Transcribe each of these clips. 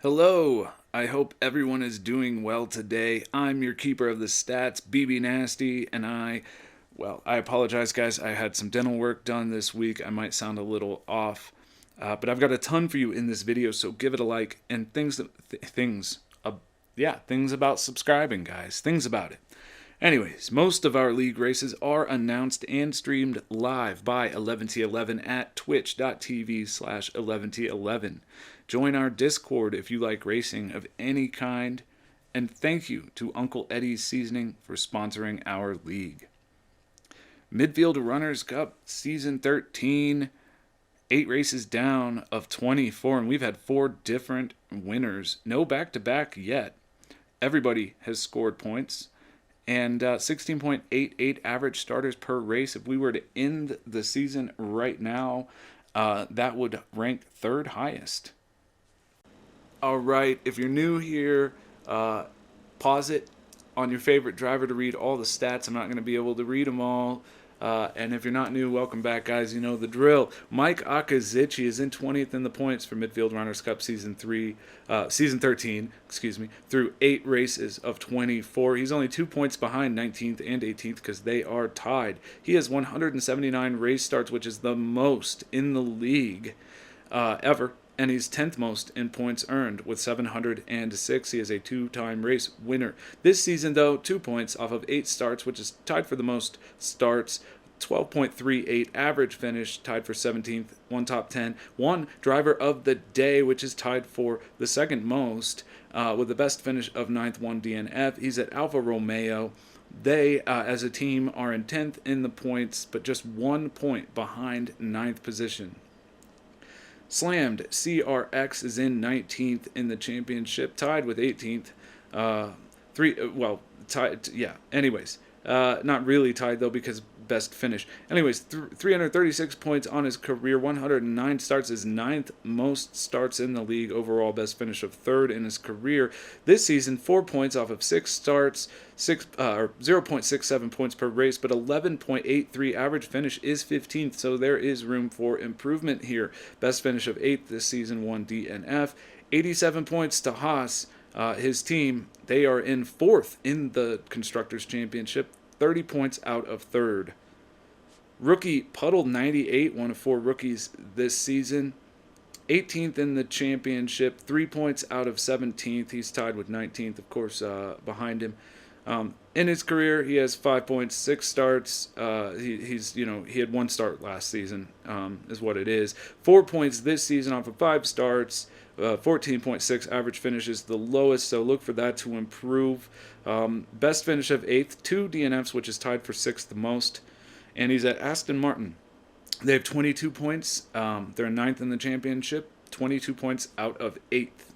Hello, I hope everyone is doing well today. I'm your keeper of the stats, BB Nasty, and I apologize, guys. I had some dental work done this week. I might sound a little off, but I've got a ton for you in this video, so give it a like and things about subscribing, guys. Things about it. Anyways, most of our league races are announced and streamed live by 11T11 at twitch.tv/11T11. Join our Discord if you like racing of any kind. And thank you to Uncle Eddys Seasoning for sponsoring our league. Midfield Runners Cup Season 13, 8 races down of 24, and we've had 4 different winners. No back-to-back yet. Everybody has scored points. And 16.88 average starters per race. If we were to end the season right now, that would rank 3rd highest. All right, if you're new here, pause it on your favorite driver to read all the stats. I'm not going to be able to read them all. And if you're not new, welcome back, guys. You know the drill. Mike Akazici is in 20th in the points for Midfield Runners Cup Season 13, through 8 races of 24. He's only 2 points behind 19th and 18th because they are tied. He has 179 race starts, which is the most in the league ever. And he's 10th most in points earned with 706. He is a 2-time race winner. This season, though, 2 points off of 8 starts, which is tied for the most starts. 12.38 average finish, tied for 17th, 1 top 10. 1 driver of the day, which is tied for the 2nd most, with the best finish of 9th, 1 DNF. He's at Alfa Romeo. They, as a team, are in 10th in the points, but just 1 point behind 9th position. Slammedcrx is in 19th in the championship, tied with 18th. Tied. Yeah. Anyways, not really tied though because best finish. Anyways, 336 points on his career, 109 starts, his 9th most starts in the league. Overall, best finish of 3rd in his career. This season, 4 points off of 6 starts, 0.67 points per race, but 11.83 average finish is 15th. So there is room for improvement here. Best finish of 8th this season, 1 DNF. 87 points to Haas. His team, they are in 4th in the Constructors Championship, 30 points out of 3rd. Rookie Puddle 98, one of 4 rookies this season, 18th in the championship, 3 points out of 17th. He's tied with 19th, of course, behind him. In his career, he has 5.6 starts. He had 1 start last season, is what it is. 4 points this season off of 5 starts. 14.6 average finish is the lowest, so look for that to improve. Best finish of 8th, 2 DNFs, which is tied for 6th most, and he's at Aston Martin. They have 22 points. They're 9th in the championship, 22 points out of 8th.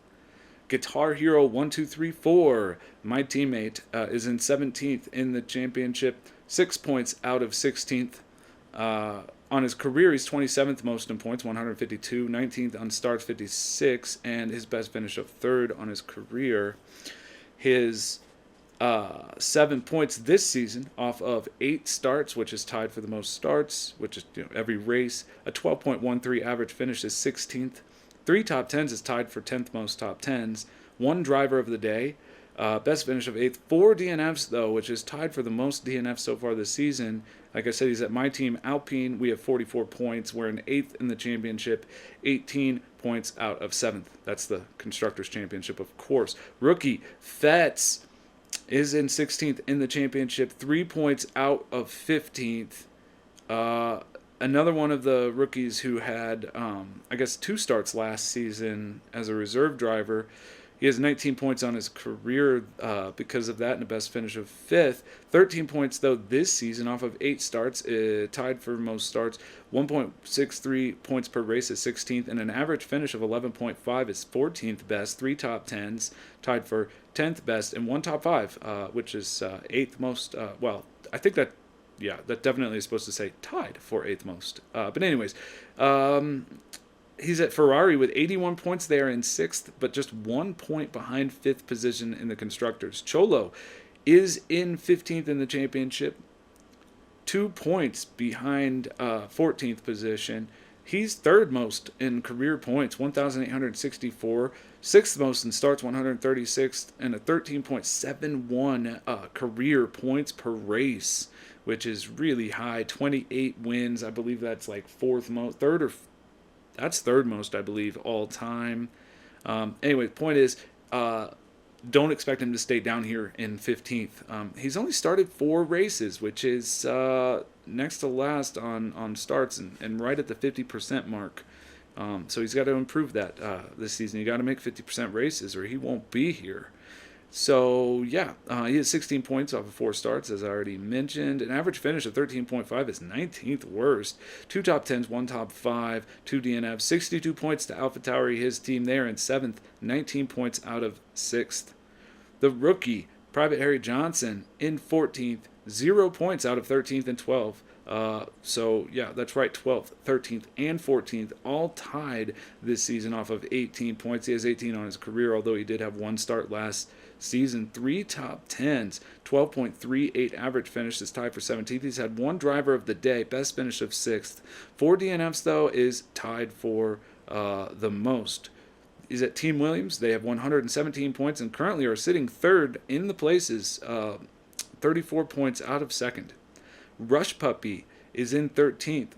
Guitar Hero 1234, my teammate, is in 17th in the championship, 6 points out of 16th. On his career, he's 27th most in points, 152, 19th on starts, 56, and his best finish of 3rd on his career. His 7 points this season off of 8 starts, which is tied for the most starts, which is every race. A 12.13 average finish is 16th. 3 top 10s is tied for 10th most top 10s. 1 driver of the day. Best finish of 8th. 4 DNFs, though, which is tied for the most DNFs so far this season. Like I said, he's at my team, Alpine. We have 44 points. We're in 8th in the championship, 18 points out of 7th. That's the Constructors Championship, of course. Rookie Fetz is in 16th in the championship, 3 points out of 15th. Another one of the rookies who had, 2 starts last season as a reserve driver. He has 19 points on his career because of that, and a best finish of 5th. 13 points, though, this season off of 8 starts, tied for most starts. 1.63 points per race is 16th, and an average finish of 11.5 is 14th best. 3 top 10s, tied for 10th best, and 1 top 5, which is 8th most. I think that, that definitely is supposed to say tied for 8th most. But anyways, he's at Ferrari with 81 points. They are in 6th, but just 1 point behind 5th position in the Constructors. Cholo is in 15th in the championship, 2 points behind 14th position. He's third most in career points, 1,864. Sixth most in starts, 136th, and a 13.71 career points per race, which is really high. 28 wins. I believe that's like fourth most, that's third most, I believe, all time. Anyway, the point is, don't expect him to stay down here in 15th. He's only started 4 races, which is next to last on starts and right at the 50% mark. So he's got to improve that this season. You got to make 50% races or he won't be here. So, yeah, he has 16 points off of 4 starts, as I already mentioned. An average finish of 13.5 is 19th worst. 2 top 10s, 1 top 5, 2 DNFs. 62 points to AlphaTauri, his team there in 7th. 19 points out of 6th. The rookie, Private Harry Johnson, in 14th. 0 points out of 13th and 12th. So, yeah, that's right, 12th, 13th, and 14th, all tied this season off of 18 points. He has 18 on his career, although he did have 1 start last season. 3 top 10s, 12.38 average finish is tied for 17th. He's had 1 driver of the day, best finish of 6th. 4 DNFs, though, is tied for the most. He's at Team Williams. They have 117 points and currently are sitting 3rd in the places, 34 points out of 2nd. Rush Puppy is in 13th,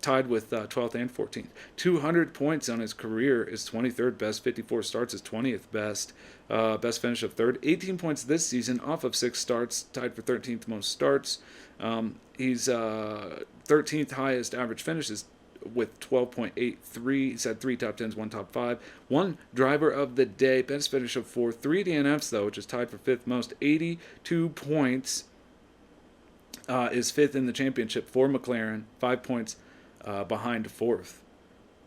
tied with 12th and 14th. 200 points on his career is 23rd best. 54 starts is 20th best. Best finish of 3rd. 18 points this season off of 6 starts, tied for 13th most starts. He's 13th highest average finishes with 12.83. He's had 3 top 10s, 1 top 5. 1 driver of the day, best finish of 4. 3 DNFs, though, which is tied for 5th most. 82 points. Is 5th in the championship for McLaren, 5 points behind 4th.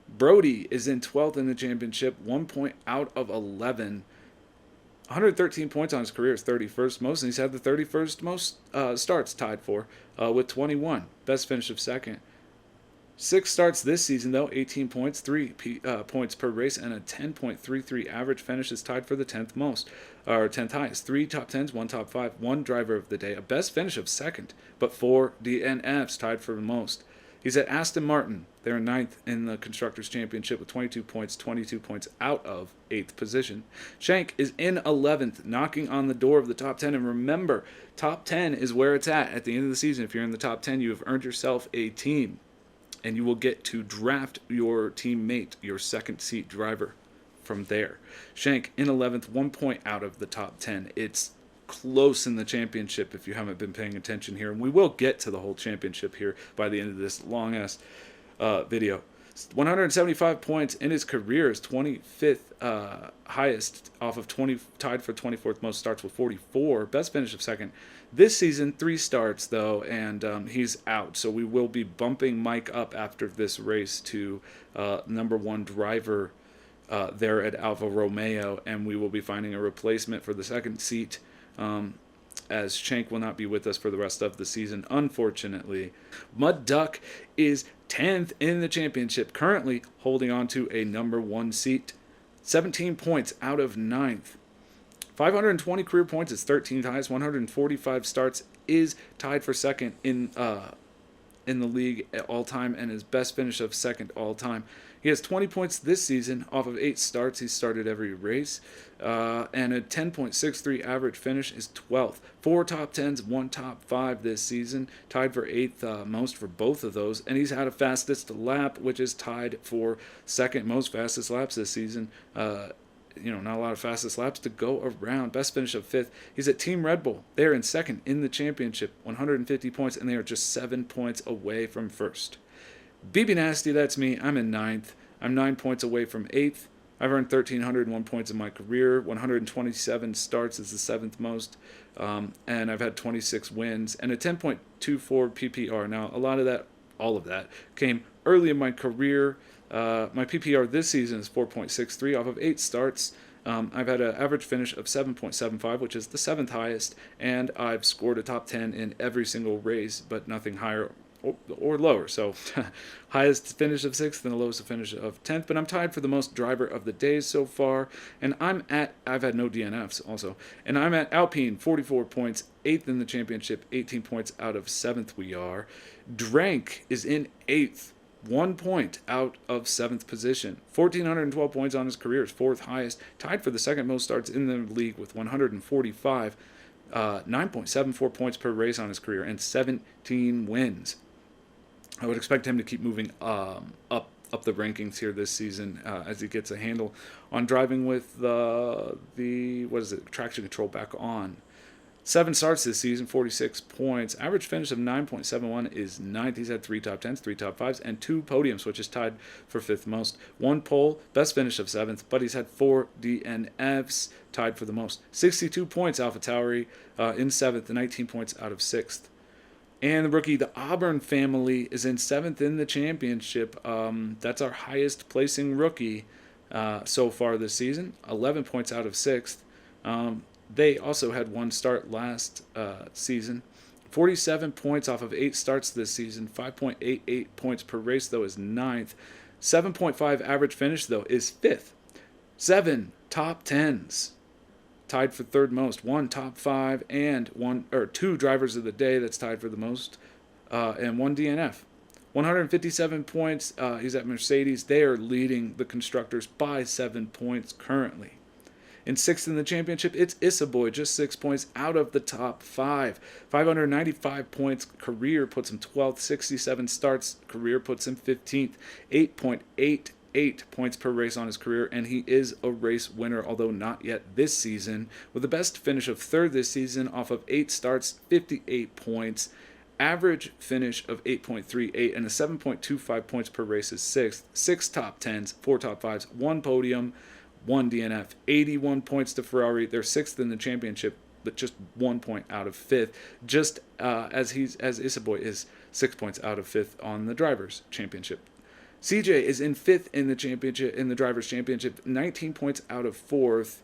Brody is in 12th in the championship, 1 point out of 11. 113 points on his career is 31st most, and he's had the 31st most starts tied for with 21. Best finish of 2nd. 6 starts this season, though, 18 points, 3 points per race, and a 10.33 average finish is tied for the 10th most, or 10th highest. 3 top 10s, 1 top 5, 1 driver of the day, a best finish of 2nd, but 4 DNFs tied for the most. He's at Aston Martin. They're 9th in the Constructors' Championship with 22 points, 22 points out of 8th position. Shank is in 11th, knocking on the door of the top 10. And remember, top 10 is where it's at the end of the season. If you're in the top 10, you have earned yourself a team. And you will get to draft your teammate, your second seat driver, from there. Shank in 11th, 1 point out of the top 10. It's close in the championship if you haven't been paying attention here. And we will get to the whole championship here by the end of this long-ass video. 175 points in his career is 25th highest off of 20, tied for 24th most starts with 44. Best finish of 2nd. This season, 3 starts, though, and he's out. So we will be bumping Mike up after this race to number 1 driver there at Alfa Romeo, and we will be finding a replacement for the 2nd seat, as Shank will not be with us for the rest of the season, unfortunately. Mud Duck is 10th in the championship, currently holding on to a number 1 seat. 17 points out of 9th. 520 career points is 13th highest. 145 starts is tied for 2nd in the league at all time, and his best finish of 2nd all time. He has 20 points this season off of 8 starts. He started every race. And a 10.63 average finish is 12th. 4 top 10s, 1 top 5 this season. Tied for 8th most for both of those. And he's had a fastest lap, which is tied for 2nd most fastest laps this season. Not a lot of fastest laps to go around. Best finish of 5th. He's at Team Red Bull. They're in 2nd in the championship, 150 points, and they are just 7 points away from 1st. BB Nasty, that's me. I'm in 9th. I'm 9 points away from 8th. I've earned 1,301 points in my career. 127 starts is the 7th most. And I've had 26 wins and a 10.24 PPR. Now, all of that came early in my career. My PPR this season is 4.63 off of 8 starts. I've had an average finish of 7.75, which is the 7th highest, and I've scored a top 10 in every single race, but nothing higher or lower. So highest finish of 6th and the lowest finish of 10th, but I'm tied for the most driver of the days so far, and I've had no DNFs also, and I'm at Alpine, 44 points, 8th in the championship, 18 points out of 7th we are. Drank is in 8th, 1 point out of 7th position. 1,412 points on his career, is 4th highest, tied for the second most starts in the league with 145. 9.74 points per race on his career, and 17 wins. I would expect him to keep moving up the rankings here this season as he gets a handle on driving with the traction control back on. 7 starts this season, 46 points. Average finish of 9.71 is 9th. He's had 3 top 10s, 3 top 5s, and 2 podiums, which is tied for 5th most. 1 pole, best finish of 7th, but he's had 4 DNFs, tied for the most. 62 points AlphaTauri in 7th, and 19 points out of 6th. And the rookie, the Auburn family, is in 7th in the championship. That's our highest placing rookie so far this season, 11 points out of 6th. They also had 1 start last season. 47 points off of 8 starts this season. 5.88 points per race, though, is 9th. 7.5 average finish, though, is 5th. 7 top 10s, tied for 3rd most. 1 top 5 and 2 drivers of the day, that's tied for the most, and 1 DNF. 157 points. He's at Mercedes. They are leading the constructors by 7 points currently. In 6th in the championship, it's Issa Boy, just 6 points out of the top 5. 595 points career puts him 12th. 67 starts career puts him 15th. 8.88 points per race on his career, and he is a race winner, although not yet this season. With the best finish of 3rd this season off of 8 starts, 58 points. Average finish of 8.38 and a 7.25 points per race is 6th. 6 top 10s, 4 top 5s, 1 podium, 1 DNF, 81 points to Ferrari. They're 6th in the championship, but just 1 point out of 5th. Just as Issa Boy is 6 points out of 5th on the drivers' championship. CJ is in 5th in the championship, in the drivers' championship, 19 points out of 4th.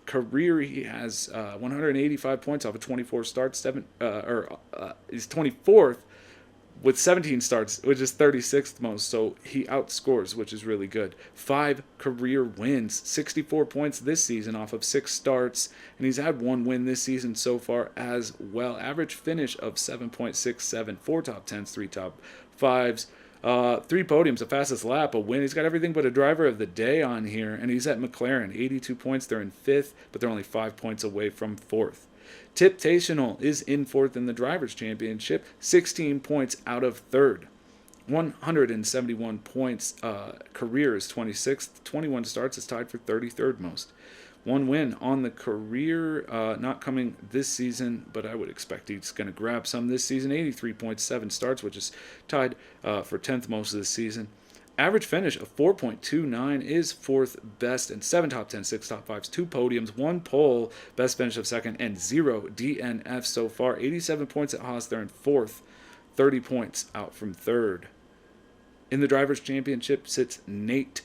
Career, he has 185 points off of 24 starts. He's 24th with 17 starts, which is 36th most, so he outscores, which is really good. 5 career wins, 64 points this season off of 6 starts, and he's had 1 win this season so far as well. Average finish of 7.67, 4 top 10s, 3 top 5s, 3 podiums, a fastest lap, a win. He's got everything but a driver of the day on here, and he's at McLaren, 82 points. They're in 5th, but they're only 5 points away from 4th. Tiptational is in 4th in the Drivers' Championship, 16 points out of 3rd. 171 points. Career is 26th. 21 starts is tied for 33rd most. 1 win on the career, not coming this season, but I would expect he's going to grab some this season. 83.7 starts, which is tied for 10th most this season. Average finish of 4.29 is 4th best, and 7 top 10, 6 top 5s, 2 podiums, 1 pole, best finish of 2nd, and 0 DNF so far. 87 points at Haas, they're in 4th, 30 points out from 3rd. In the Drivers' Championship sits Nate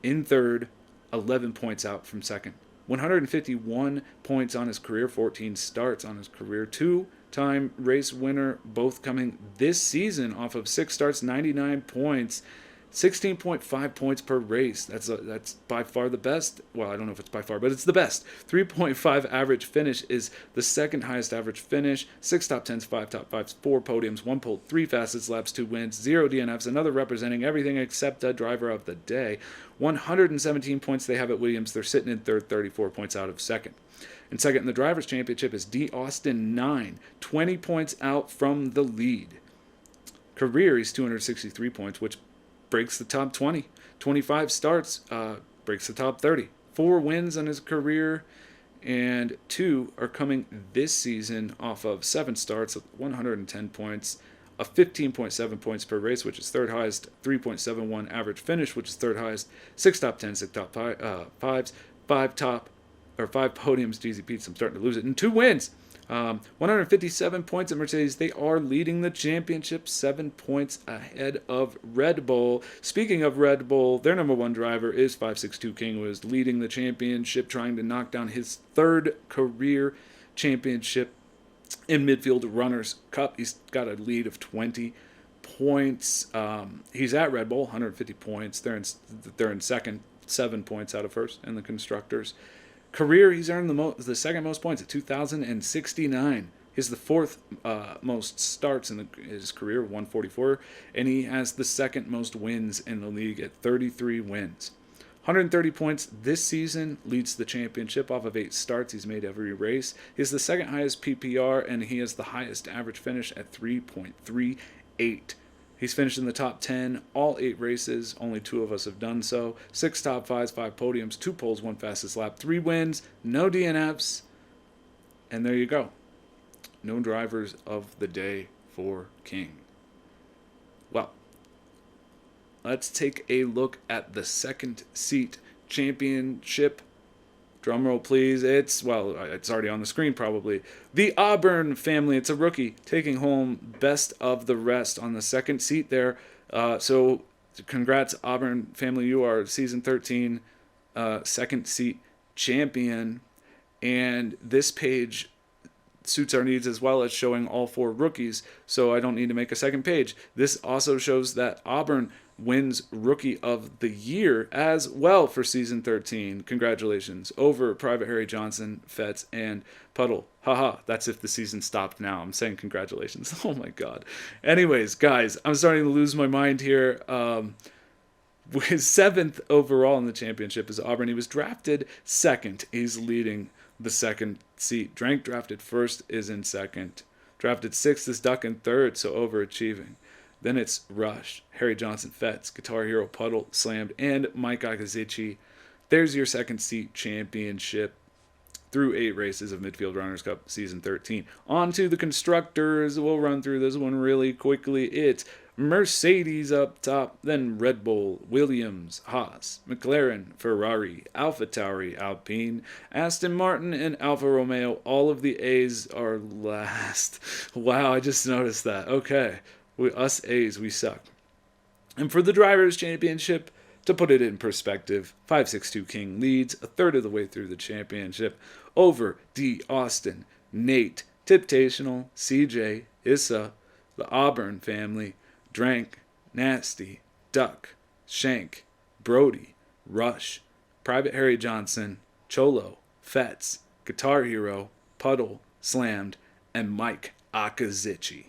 in 3rd, 11 points out from 2nd. 151 points on his career, 14 starts on his career, 2-time race winner, both coming this season off of 6 starts, 99 points. 16.5 points per race. That's by far the best. Well, I don't know if it's by far, but it's the best. 3.5 average finish is the 2nd highest average finish. 6 top 10s, 5 top 5s, 4 podiums, 1 pole, 3 fastest laps, 2 wins, 0 DNFs. Another representing everything except a driver of the day. 117 points they have at Williams. They're sitting in 3rd, 34 points out of 2nd. And 2nd in the Drivers' Championship is D. Austin 9, 20 points out from the lead. Career, he's 263 points, which breaks the top 20. 25 starts, breaks the top 30. 4 wins on his career, and 2 are coming this season off of 7 starts, 110 points, a 15.7 points per race, which is 3rd highest, 3.71 average finish, which is 3rd highest, 6 top 10s, 6 top 5s, 5 podiums, Jeezy Pete's, I'm starting to lose it, and 2 wins. 157 points at Mercedes. They are leading the championship, 7 points ahead of Red Bull. Speaking of Red Bull, their number 1 driver is 562 King, who is leading the championship, trying to knock down his 3rd career championship in Midfield Runners Cup. He's got a lead of 20 points. He's at Red Bull, 150 points. They're in 2nd, 7 points out of 1st in the constructors. Career, he's earned the 2nd most points at 2,069. He has the fourth most starts in his career, 144, and he has the second most wins in the league at 33 wins. 130 points this season, leads the championship off of 8 starts. He's made every race. He has the second highest PPR, and he has the highest average finish at 3.38. He's finished in the top 10 all 8 races. Only 2 of us have done so. 6 top 5s, 5 podiums, 2 poles, 1 fastest lap, 3 wins, no DNFs. And there you go. No drivers of the day for King. Well, let's take a look at the second seat championship. Drumroll, please. It's already on the screen probably. The Auburn family, it's a rookie, taking home best of the rest on the second seat there. So congrats, Auburn family. You are season 13 second seat champion. And this page suits our needs as well as showing all 4 rookies. So I don't need to make a second page. This also shows that Auburn wins Rookie of the Year as well for season 13. Congratulations over Private Harry Johnson, Fetz, and Puddle. Haha, that's if the season stopped now. I'm saying congratulations. Oh my god. Anyways, guys, I'm starting to lose my mind here. His 7th overall in the championship is Auburn. He was drafted 2nd. He's leading the second seat. Drank drafted 1st, is in 2nd. Drafted 6th is Duck in 3rd, so overachieving. Then it's Rush, Harry Johnson, Fetz, Guitar Hero, Puddle, Slammed, and Mike Akazici. There's your second seat championship through 8 races of Midfield Runners Cup season 13. On to the constructors. We'll run through this one really quickly. It's Mercedes up top, then Red Bull, Williams, Haas, McLaren, Ferrari, AlphaTauri, Alpine, Aston Martin, and Alfa Romeo. All of the A's are last. Wow, I just noticed that. Okay. Us A's, we suck. And for the Drivers' Championship, to put it in perspective, 562 King leads a third of the way through the championship over D. Austin, Nate, Tiptational, CJ, Issa, the Auburn family, Drank, Nasty, Duck, Shank, Brody, Rush, Private Harry Johnson, Cholo, Fetz, Guitar Hero, Puddle, Slammed, and Mike Akazici.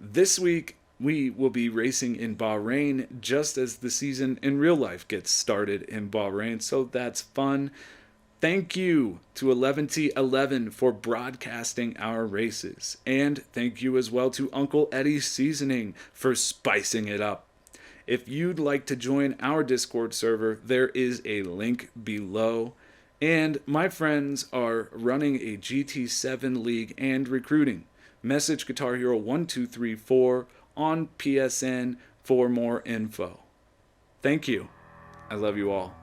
This week, we will be racing in Bahrain just as the season in real life gets started in Bahrain, so that's fun. Thank you to 11T11 for broadcasting our races, and thank you as well to Uncle Eddys Seasoning for spicing it up. If you'd like to join our Discord server, there is a link below. And my friends are running a GT7 league and recruiting. Message Guitar Hero 1234 on PSN for more info. Thank you. I love you all.